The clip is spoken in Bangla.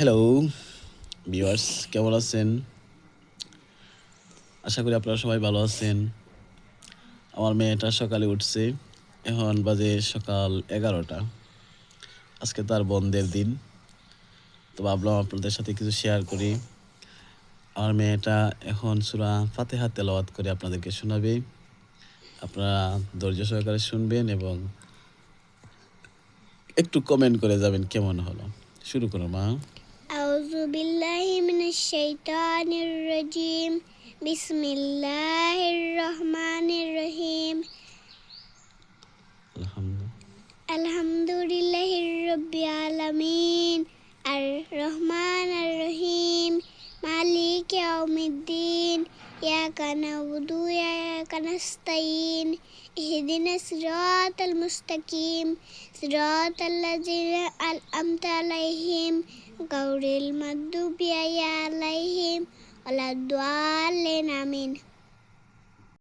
হ্যালো ভিউয়ার্স, কেমন আছেন? আশা করি আপনারা সবাই ভালো আছেন। আমার মেয়েটা সকালে উঠছে, এখন বাজে সকাল 11টা। আজকে তার বন্ধের দিন, তো ভাবলাম আপনাদের সাথে কিছু শেয়ার করি। আমার মেয়েটা এখন সূরা ফাতিহা তেলাওয়াত করে আপনাদেরকে শোনাবে। আপনারা ধৈর্য সহকারে শুনবেন এবং একটু কমেন্ট করে যাবেন কেমন হলো। শুরু করো মা। আউযু বিল্লাহি মিনাশ শাইতানির রাজিম। বিসমিল্লাহির রহমানির রহিম। আলহামদুলিল্লাহি রাব্বিল আলামিন আর রহমানির রহিম মালিকি ইয়াউমিদ্দিন ইয়াকা না'বুদু ওয়া ইয়াকা নাস্তাইন ইহদিনাস সিরাতাল মুস্তাকিম সিরাতাল লাযিনা আন'আমতা আলাইহিম গায়রিল মাগদুবি আলাইহিম ওয়ালাদ-দাল্লিন আমিন।